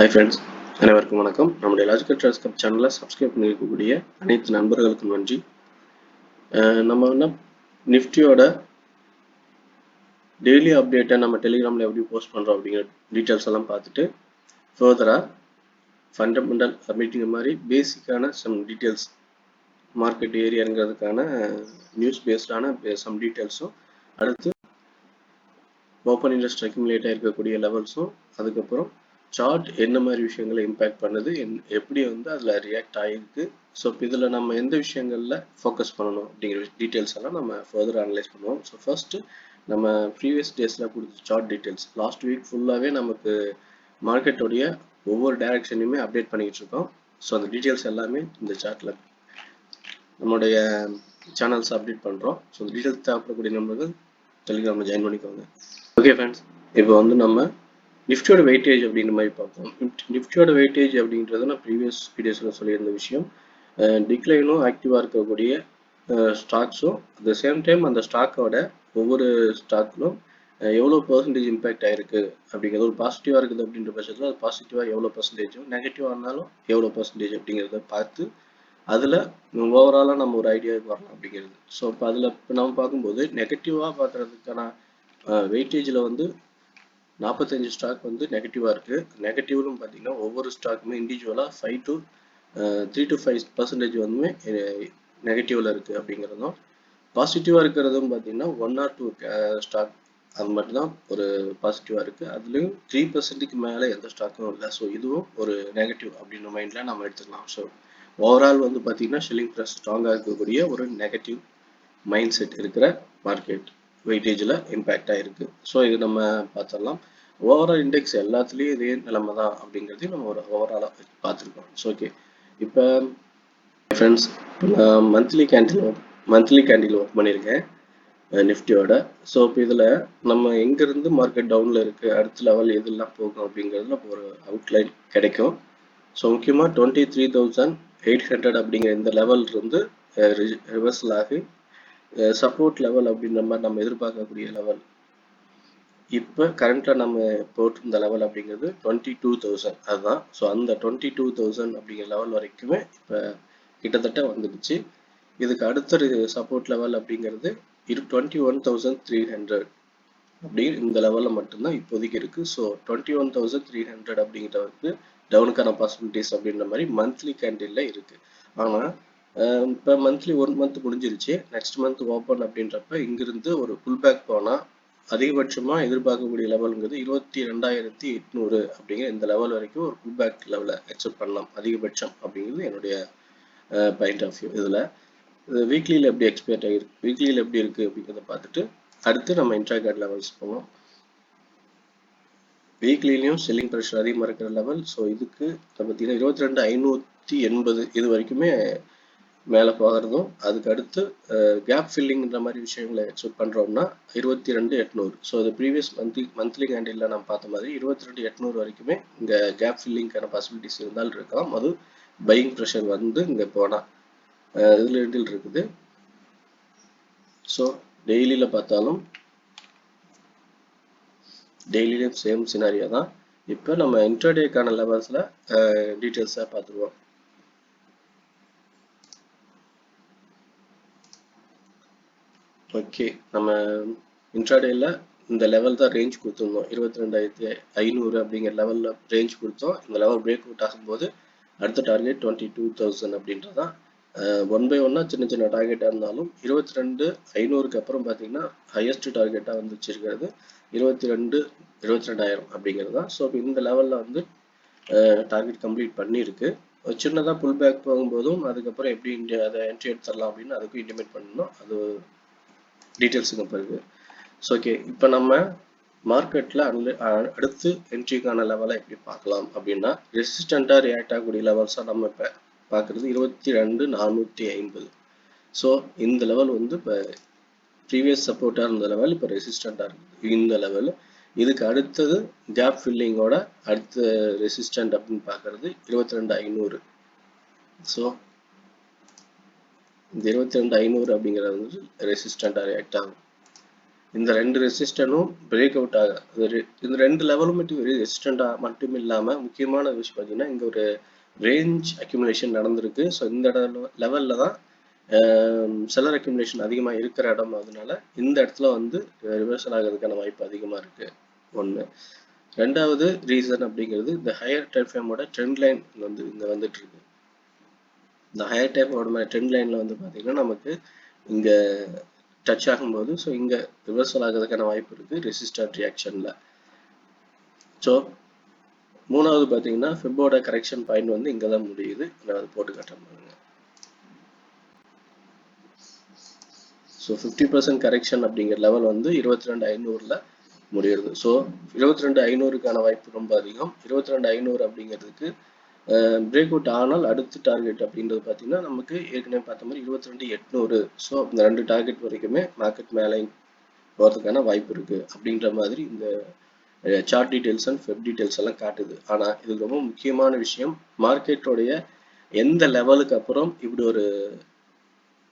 Hi friends, அனைவருக்கும் வணக்கம். நம்முடைய லாஜிக்கல் ட்ரேட்ஸ் கப் சேனலை சப்ஸ்கிரைப் பண்ணியிருக்கக்கூடிய அனைத்து நண்பர்களுக்கும் நன்றி. நம்ம என்ன நிஃப்டியோட டெய்லி அப்டேட்டை நம்ம டெலிகிராமில் எப்படி போஸ்ட் பண்ணுறோம் அப்படிங்கிற டீட்டெயில்ஸ் எல்லாம் பார்த்துட்டு ஃபர்தராக ஃபண்டமெண்டல் அப்படிங்கிற மாதிரி பேசிக்கான சம் டீட்டெயில்ஸ் மார்க்கெட் ஏரியாங்கிறதுக்கான நியூஸ் பேஸ்டான சம் டீட்டெயில்ஸும், அடுத்து ஓப்பன் இன்ட்ரெஸ்ட் அக்யூமுலேட்டாக இருக்கக்கூடிய லெவல்ஸும், அதுக்கப்புறம் சார்ட் என்ன மாதிரி விஷயங்களை இம்பேக்ட் பண்ணுது, எப்படி அதில் ரியாக்ட் ஆகிருக்கு, ஸோ இதில் நம்ம எந்த விஷயங்களில் ஃபோக்கஸ் பண்ணணும் அப்படிங்கிற டீட்டெயில்ஸ் எல்லாம் நம்ம ஃபர்தர் அனலைஸ் பண்ணுவோம். ஸோ ஃபர்ஸ்ட்டு நம்ம ப்ரீவியஸ் டேஸில் கொடுத்த சார்ட் டீட்டெயில்ஸ் லாஸ்ட் வீக் ஃபுல்லாகவே நமக்கு மார்க்கெட்டோடைய ஒவ்வொரு டைரக்ஷனையுமே அப்டேட் பண்ணிக்கிட்டு இருக்கோம். ஸோ அந்த டீட்டெயில்ஸ் எல்லாமே இந்த சார்ட்டில் நம்மளுடைய சேனல்ஸ் அப்டேட் பண்ணுறோம். ஸோ இந்த டீட்டெயில்ஸ் தேவைப்படக்கூடிய நம்பர்கள் டெலிகிராமில் ஜாயின் பண்ணிக்கோங்க. ஓகே ஃப்ரெண்ட்ஸ், இப்போ நம்ம நிஃப்டியோட வெயிட்டேஜ் அப்படிங்கிற மாதிரி பார்ப்போம். நிஃப்டியோட வெயிட்டேஜ் அப்படின்றது நான் ப்ரீவியஸ் வீடியோஸில் சொல்லியிருந்த விஷயம். டிக்ளைனும் ஆக்டிவாக இருக்கக்கூடிய ஸ்டாக்ஸும், அட் த சேம் டைம் அந்த ஸ்டாக்கோட ஒவ்வொரு ஸ்டாக்லும் எவ்வளோ பர்சன்டேஜ் இம்பேக்ட் ஆகிருக்கு அப்படிங்கிறது, ஒரு பாசிட்டிவாக இருக்குது அப்படின்ற பட்சத்தில் அது பாசிட்டிவாக எவ்வளோ பர்சன்டேஜும், நெகட்டிவாக இருந்தாலும் எவ்வளோ பர்சன்டேஜ் அப்படிங்கிறத பார்த்து அதில் ஓவராலாக நம்ம ஒரு ஐடியாவுக்கு வரலாம் அப்படிங்கிறது. ஸோ இப்போ அதில் நம்ம பார்க்கும்போது நெகட்டிவாக பார்க்குறதுக்கான வெயிட்டேஜில் 45 ஸ்டாக் நெகட்டிவாக இருக்குது. நெகட்டிவ்னு பார்த்தீங்கன்னா ஒவ்வொரு ஸ்டாக்குமே இண்டிவிஜுவலாக 3 to 5% நெகட்டிவில் இருக்குது அப்படிங்கிறதும், பாசிட்டிவாக இருக்கிறதும் பார்த்தீங்கன்னா 1 or 2 ஸ்டாக் அது மட்டும்தான் ஒரு பாசிட்டிவாக இருக்குது. அதுலேயும் 3%க்கு மேலே எந்த ஸ்டாக்கும் இல்லை. ஸோ இதுவும் ஒரு நெகட்டிவ் அப்படின்ற மைண்டில் நம்ம எடுத்துக்கலாம். ஸோ ஓவரால் பார்த்தீங்கன்னா ஷெல்லிங் ப்ரைஸ் ஸ்ட்ராங்காக இருக்கக்கூடிய ஒரு நெகட்டிவ் மைண்ட் செட் இருக்கிற மார்க்கெட் வெயிட்டேஜில் இம்பேக்ட் ஆகிருக்கு. ஸோ இது நம்ம பார்த்துடலாம். ஓவரால் இண்டெக்ஸ் எல்லாத்துலேயும் இதே நிலைமை தான் அப்படிங்கிறதையும் நம்ம ஒரு ஓவராலாக பார்த்துருக்கோம். ஸோ ஓகே, இப்போ ஃப்ரெண்ட்ஸ் நான் மந்த்லி கேண்டில் ஒர்க் பண்ணியிருக்கேன் நிஃப்டியோட. ஸோ இப்போ இதில் நம்ம எங்கேருந்து மார்க்கெட் டவுனில் இருக்குது, அடுத்த லெவல் எதெல்லாம் போகும் அப்படிங்கிறதுல ஒரு அவுட்லைன் கிடைக்கும். ஸோ முக்கியமாக 23,800 அப்படிங்கிற இந்த லெவல் இருந்து ரிவர்சல் ஆகி சப்போர்ட் லெவல் அப்படின்ற மாதிரி நம்ம எதிர்பார்க்கக்கூடிய லெவல் இப்போ கரண்ட்டாக நம்ம போட்டிருந்த லெவல் அப்படிங்கிறது 22,000 அதுதான். ஸோ அந்த 22,000 அப்படிங்கிற லெவல் வரைக்குமே இப்போ கிட்டத்தட்ட வந்துடுச்சு. இதுக்கு அடுத்த சப்போர்ட் லெவல் அப்படிங்கிறது 21,300 அப்படிங்கிற இந்த லெவலில் மட்டும்தான் இப்போதைக்கு இருக்குது. ஸோ 21,300 அப்படிங்கிறதுக்கு டவுனுக்கான பாசிபிலிட்டிஸ் அப்படின்ற மாதிரி மந்த்லி கேண்டில் இருக்குது. ஆனால் இப்போ மந்த்லி 1 மந்த் முடிஞ்சிருச்சு. நெக்ஸ்ட் மந்த் ஓப்பன் அப்படின்றப்ப இங்கிருந்து ஒரு புல் பேக் போனால் அதிகபட்சமாக எதிர்பார்க்கக்கூடிய லெவலுங்கிறது 22,800 அப்படிங்கிற இந்த லெவல் வரைக்கும் ஒரு புல் பேக் லெவலை எக்ஸெப்ட் பண்ணலாம் அதிகபட்சம் அப்படிங்கிறது என்னுடைய பாயிண்ட் ஆஃப் வியூ. இதில் வீக்லியில் எப்படி எக்ஸ்பெக்ட் ஆகிருக்கு, வீக்லியில் எப்படி இருக்குது அப்படிங்கிறத பார்த்துட்டு அடுத்து நம்ம இன்ட்ராடே லெவல்ஸ் போவோம். வீக்லிலையும் செல்லிங் ப்ரெஷர் அதிகமாக இருக்கிற லெவல். ஸோ இதுக்கு பார்த்தீங்கன்னா 22,580 இது வரைக்குமே மேலே போகிறதும், அதுக்கு அடுத்து கேப் ஃபில்லிங்கிற மாதிரி விஷயங்களை எக்ஸ்பெக்ட் பண்ணுறோம்னா 22,800. ஸோ அது ப்ரீவியஸ் மந்த்லி கேண்டில் நம்ம பார்த்த மாதிரி 22,800 வரைக்குமே இங்கே கேப் ஃபில்லிங்கான பாசிபிலிட்டிஸ் இருந்தால் இருக்கலாம். அது பையிங் ப்ரெஷர் இங்கே போனால் இதில் இருக்குது. ஸோ டெய்லியில் பார்த்தாலும் டெய்லியிலும் சேம் சினாரியா தான். இப்போ நம்ம இன்ட்ராடேக்கான லெவல்ஸில் டீட்டெயில்ஸாக பார்த்துருவோம். ஓகே, நம்ம இன்ட்ராடேல இந்த லெவல் தான் ரேஞ்ச் கொடுத்துருந்தோம். 22,500 அப்படிங்கிற லெவலில் ரேஞ்ச் கொடுத்தோம். இந்த லெவல் பிரேக் அவுட் ஆகும்போது அடுத்த டார்கெட் 22,000 அப்படின்றதான். 1 by 1 சின்ன சின்ன டார்கெட்டாக இருந்தாலும் 22,500க்கு அப்புறம் பார்த்தீங்கன்னா ஹையஸ்ட் டார்கெட்டாக வச்சிருக்கிறது 22,000 அப்படிங்கிறது தான். ஸோ இந்த லெவலில் டார்கெட் கம்ப்ளீட் பண்ணியிருக்கு. சின்னதாக புல் பேக் போகும்போதும் அதுக்கப்புறம் எப்படி அதை என்ட்ரி எடுத்துடலாம் அப்படின்னு அதுக்கும் இன்டிமேட் பண்ணணும். அது டீட்டெயில்ஸுங்க பிறகு. ஸோ ஓகே, இப்போ நம்ம மார்க்கெட்டில் அடுத்து என்ட்ரிக்கான லெவலை எப்படி பார்க்கலாம் அப்படின்னா, ரெசிஸ்டண்ட்டாக ரியாக்ட் ஆகக்கூடிய லெவல்ஸாக நம்ம இப்போ பார்க்குறது 22,450. ஸோ இந்த லெவல் இப்போ ப்ரீவியஸ் சப்போர்ட்டாக இருந்த லெவல் இப்போ ரெசிஸ்டண்ட்டாக இருக்குது இந்த லெவல். இதுக்கு அடுத்தது கேப் ஃபில்லிங்கோட அடுத்த ரெசிஸ்டன்ட் அப்படின்னு பார்க்குறது 22,500. ஸோ இந்த 22,500 அப்படிங்கிறது ரெசிஸ்டண்ட்டாக ரியாக்ட் ஆகும். இந்த ரெண்டு ரெசிஸ்டனும் பிரேக் அவுட் இந்த ரெண்டு லெவலும் மட்டும் ரெசிஸ்டண்டா மட்டும் இல்லாம முக்கியமான விஷயம் பார்த்தீங்கன்னா இங்க ஒரு ரேஞ்ச் அக்யூமுலேஷன் நடந்திருக்கு. ஸோ இந்த லெவல்ல தான் செல்லர் அக்யூமுலேஷன் அதிகமாக இருக்கிற இடம். அதனால இந்த இடத்துல வந்து ரிவர்சல் ஆகிறதுக்கான வாய்ப்பு அதிகமாக இருக்கு. ஒன்று. ரெண்டாவது ரீசன் அப்படிங்கிறது இந்த ஹையர் டைம் ஃப்ரேமோட ட்ரெண்ட் லைன் வந்து இங்க வந்துட்டு இருக்கு. இந்த ஹையர் டைமோட ட்ரெண்ட் லைன்ல வந்து பார்த்தீங்கன்னா நமக்கு இங்க டச் ஆகும்போது ஸோ இங்க ரிவர்சல் ஆகிறதுக்கான வாய்ப்பு இருக்கு ரெசிஸ்டன்ட் ரியாக்ஷன்ல. ஸோ மூணாவது பார்த்தீங்கன்னா ஃபிபோட கரெக்ஷன் பாயிண்ட் வந்து இங்க தான் முடியுது. நான் அதை போட்டு காட்டுறேன் பாருங்க. ஸோ 50% கரெக்ஷன் அப்படிங்கிற லெவல் வந்து 22,500ல முடியுது. ஸோ 22,500க்கான வாய்ப்பு ரொம்ப அதிகம். 22,500 அப்படிங்கிறதுக்கு பிரேக் அவுட் ஆனால் அடுத்த டார்கெட் அப்படின்றது பார்த்தீங்கன்னா நமக்கு ஏற்கனவே பார்த்த மாதிரி 22,800. ஸோ இந்த ரெண்டு டார்கெட் வரைக்குமே மார்க்கெட் மேலே போகிறதுக்கான வாய்ப்பு இருக்கு அப்படின்ற மாதிரி இந்த chart details and web details எல்லாம் காட்டுது. ஆனால் இது ரொம்ப முக்கியமான விஷயம், மார்க்கெட்டோடைய எந்த லெவலுக்கு அப்புறம் இப்படி ஒரு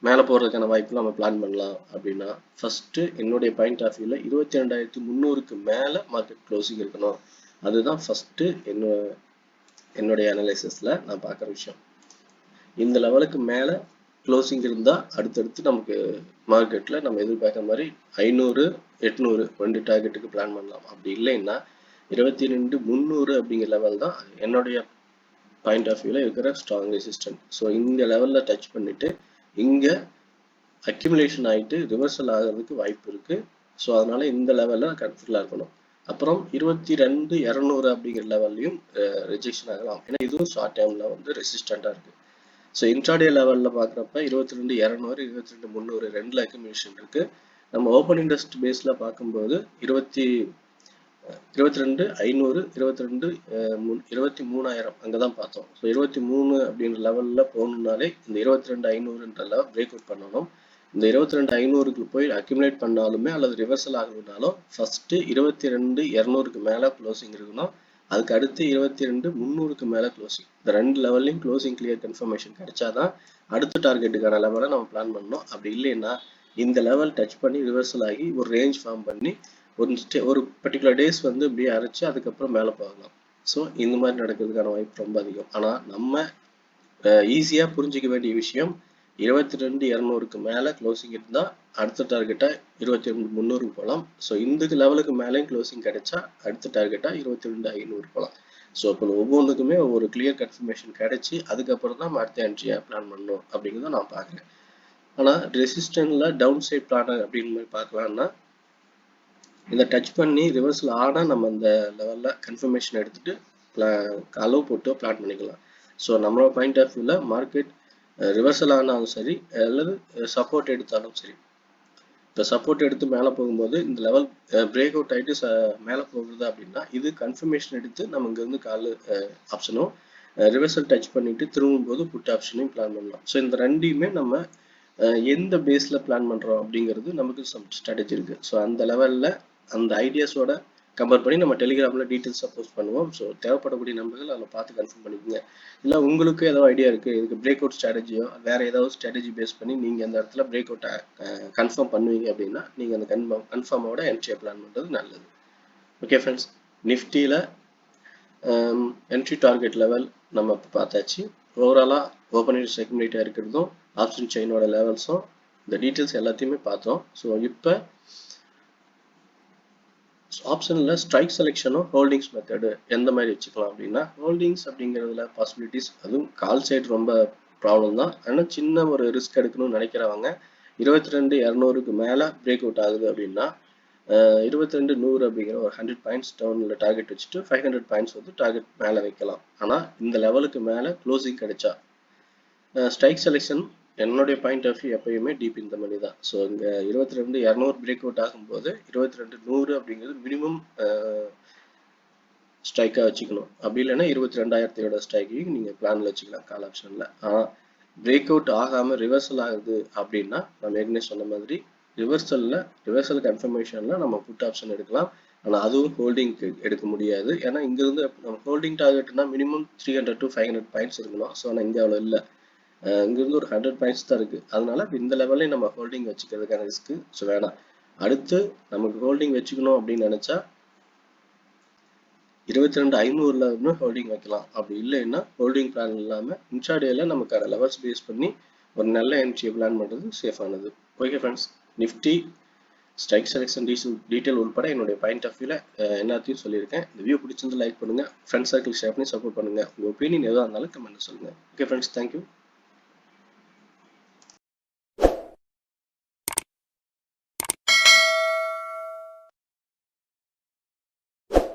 மேலே போகிறதுக்கான வாய்ப்பு நம்ம பிளான் பண்ணலாம் அப்படின்னா ஃபர்ஸ்ட் என்னுடைய பாயிண்ட் ஆஃப் வியூவில் 22,300க்கு மேலே மார்க்கெட் க்ளோசிங் இருக்கணும். அதுதான் ஃபர்ஸ்ட் என்னுடைய அனலைசிஸ்ல நான் பார்க்குற விஷயம். இந்த லெவலுக்கு மேலே க்ளோசிங் இருந்தால் அடுத்தடுத்து நமக்கு மார்க்கெட்டில் நம்ம எதிர்பார்க்குற மாதிரி 500, 800 ரெண்டு டார்கெட்டுக்கு பிளான் பண்ணலாம். அப்படி இல்லைன்னா 22,300 அப்படிங்கிற லெவல் தான் என்னுடைய பாயிண்ட் ஆஃப் வியூவில் இருக்கிற ஸ்ட்ராங் ரெசிஸ்டன்ட். ஸோ இந்த லெவலில் டச் பண்ணிட்டு இங்கே அக்யூமுலேஷன் ஆகிட்டு ரிவர்சல் ஆகிறதுக்கு வாய்ப்பு இருக்கு. ஸோ அதனால இந்த லெவலில் கன்ஃபியூலாக இருக்கணும். அப்புறம் 22,200 அப்படிங்கிற லெவல்லையும் ரிஜெக்ஷன் ஆகலாம். ஏன்னா இதுவும் ஷார்ட் டைமில் வந்து ரெசிஸ்டண்ட்டாக இருக்கு. ஸோ இன்ட்ராடே லெவலில் பார்க்குறப்ப 22,200, 22,300 ரெண்டில் அக்யூமுலேஷன் இருக்கு. நம்ம ஓப்பன் இன்ட்ரெஸ்ட் பேஸில் பார்க்கும்போது 22,500, 23,000 அங்கே தான் பார்த்தோம். ஸோ 23 அப்படின்ற லெவலில் போகணுன்னாலே இந்த 22,500ன்ற லெவல் பிரேக் அவுட் பண்ணணும். இந்த 22,500க்கு போய் அக்யூமுலேட் பண்ணாலுமே அல்லது ரிவர்சல் ஆகுதுனாலும் ஃபர்ஸ்ட் 22,200க்கு மேலே க்ளோசிங் இருக்கணும். அதுக்கு அடுத்து 22,300க்கு மேலே க்ளோசிங். இந்த ரெண்டு லெவல்லையும் க்ளோசிங் கிளியர் கன்ஃபர்மேஷன் கிடைச்சாதான் அடுத்த டார்கெட்டுக்கான லெவலை நம்ம பிளான் பண்ணணும். அப்படி இல்லைன்னா இந்த லெவல் டச் பண்ணி ரிவர்சல் ஆகி ஒரு ரேஞ்ச் ஃபார்ம் பண்ணி ஒரு பர்டிகுலர் டேஸ் வந்து இப்படியே அரைச்சு அதுக்கப்புறம் மேலே போகலாம். ஸோ இந்த மாதிரி நடக்கிறதுக்கான வாய்ப்பு ரொம்ப அதிகம். ஆனால் நம்ம ஈஸியாக புரிஞ்சிக்க வேண்டிய விஷயம் 22,200க்கு மேலே க்ளோசிங் இருந்தால் அடுத்த டார்கெட்டாக 22,300 போகலாம். ஸோ இந்த லெவலுக்கு மேலேயும் க்ளோசிங் கிடைச்சா அடுத்த டார்கெட்டாக 22,500 போகலாம். ஸோ இப்போ ஒவ்வொன்றுக்குமே ஒரு கிளியர் கன்ஃபர்மேஷன் கிடைச்சி அதுக்கப்புறம் தான் நம்ம அடுத்த என்ட்ரியாக பிளான் பண்ணணும் அப்படிங்கிறத நான் பார்க்குறேன். ஆனால் ரெசிஸ்டன்ட்ல டவுன் சைட் பிளான் அப்படின்னு மாதிரி பார்க்கலாம்னா இந்த டச் பண்ணி ரிவர்சல் ஆனால் நம்ம அந்த லெவலில் கன்ஃபர்மேஷன் எடுத்துட்டு அளவு போட்டு பிளான் பண்ணிக்கலாம். ஸோ நம்மளோட பாயிண்ட் ஆஃப் வியூவில் மார்க்கெட் ரிவர்சல் ஆனாலும் சரி அல்லது சப்போர்ட் எடுத்தாலும் சரி, இப்போ சப்போர்ட் எடுத்து மேலே போகும்போது இந்த லெவல் பிரேக் அவுட் ஆகிட்டு மேலே போகுது அப்படின்னா இது கன்ஃபர்மேஷன் எடுத்து நம்ம இங்கேருந்து கால் ஆப்ஷனும் ரிவர்சல் டச் பண்ணிட்டு திரும்பும்போது புட் ஆப்ஷனையும் பிளான் பண்ணலாம். ஸோ இந்த ரெண்டையுமே நம்ம எந்த பேஸில் பிளான் பண்ணுறோம் அப்படிங்கிறது நமக்கு சம் ஸ்ட்ராட்டஜி இருக்குது. ஸோ அந்த லெவலில் அந்த ஐடியாஸோட கம்பேர் பண்ணி நம்ம டெலிகிராமில் டீட்டெயில்ஸாக போஸ்ட் பண்ணுவோம். ஸோ தேவைப்படக்கூடிய நம்பர்கள் அதில் பார்த்து கன்ஃபார்ம் பண்ணிக்கோங்க. இல்லை உங்களுக்கு ஏதோ ஐடியா இருக்குது, இதுக்கு பிரேக் அவுட் ஸ்ட்ராட்டஜியோ வேறு ஏதாவது ஸ்ட்ராட்டஜி பேஸ் பண்ணி நீங்கள் அந்த இடத்துல பிரேக் அவுட்டை கன்ஃபார்ம் பண்ணுவீங்க அப்படின்னா நீங்கள் அந்த கன்ஃபார்மோட என்ட்ரியை பிளான் பண்ணுறது நல்லது. ஓகே ஃப்ரெண்ட்ஸ், நிஃப்டியில் என்ட்ரி டார்கெட் லெவல் நம்ம இப்போ பார்த்தாச்சு. ஓவராலாக ஓப்பன் இன்ட்ரெஸ்ட் அக்யூமுலேட்டாக இருக்கிறதும் ஆப்ஷன் செயினோட லெவல்ஸும் இந்த டீட்டெயில்ஸ் எல்லாத்தையுமே பார்த்தோம். ஸோ இப்போ ஆப்ஷனில் ஸ்ட்ரைக் செலெக்ஷனும் ஹோல்டிங்ஸ் மெத்தடு எந்த மாதிரி வச்சுக்கலாம் அப்படின்னா, ஹோல்டிங்ஸ் அப்படிங்கிறதுல பாசிபிலிட்டிஸ் அதுவும் கால் சைடு ரொம்ப ப்ராப்ளம் தான். ஆனால் சின்ன ஒரு ரிஸ்க் எடுக்கணும்னு நினைக்கிறவங்க 22,200க்கு மேலே பிரேக் அவுட் ஆகுது அப்படின்னா 22,100 அப்படிங்கிற ஒரு 100 பாயிண்ட்ஸ் டவுனில் டார்கெட் வச்சுட்டு 500 பாயிண்ட்ஸ் வந்து டார்கெட் மேலே வைக்கலாம். ஆனால் இந்த லெவலுக்கு மேலே க்ளோசிங் கிடைச்சா ஸ்ட்ரைக் செலெக்ஷன் என்னுடைய பாயிண்ட் ஆஃப் வியூ எப்பயுமே டீப் இந்த மணி தான். ஸோ இங்கே 22,200 பிரேக் அவுட் ஆகும்போது 22,100 அப்படிங்கிறது மினிமம் ஸ்ட்ரைக்காக வச்சுக்கணும். அப்படி இல்லைன்னா 22,000 ஸ்ட்ரைக்கையும் நீங்கள் பிளானில் வச்சுக்கலாம் கால் ஆப்ஷனில். ஆனால் பிரேக் அவுட் ஆகாமல் ரிவர்சல் ஆகுது அப்படின்னா நம்ம ஏற்கனவே சொன்ன மாதிரி ரிவர்சல் கன்ஃபர்மேஷனில் நம்ம புட் ஆப்ஷன் எடுக்கலாம். ஆனால் அதுவும் ஹோல்டிங்க்கு எடுக்க முடியாது. ஏன்னா இங்கேருந்து நம்ம ஹோல்டிங் டார்கெட்னா மினிமம் 300 to 500 பாயிண்ட்ஸ் இருக்கணும். ஸோ ஆனால் இங்கே அவ்வளோ இல்லை, இங்கிருந்து ஒரு 100 பாயிண்ட்ஸ் தான் இருக்குது. அதனால இந்த லெவல்லையும் நம்ம ஹோல்டிங் வச்சுக்கிறதுக்கான ரிஸ்க்கு ஸோ வேணாம். அடுத்து நமக்கு ஹோல்டிங் வச்சுக்கணும் அப்படின்னு நினைச்சா 22,500 ஹோல்டிங் வைக்கலாம். அப்படி இல்லைன்னா ஹோல்டிங் பிளான் இல்லாமல் இன்ட்ராடேல நமக்கான லெவல்ஸ் பேஸ் பண்ணி ஒரு நல்ல என்ட்ரியை பிளான் பண்ணுறது சேஃபானது. Okay friends, Nifty strike selection detail உட்பட என்னுடைய பாயிண்ட் ஆஃப் வியூவில் எல்லாத்தையும் சொல்லியிருக்கேன். இந்த வீடியோ பிடிச்சிருந்து லைக் பண்ணுங்கள், ஃப்ரெண்ட்ஸ் சர்க்கிள் ஷேர் பண்ணி சப்போர்ட் பண்ணுங்கள். உங்கள் ஒப்பீனியன் எதாக இருந்தாலும் கமெண்ட்டில் சொல்லுங்கள். Okay friends, thank you.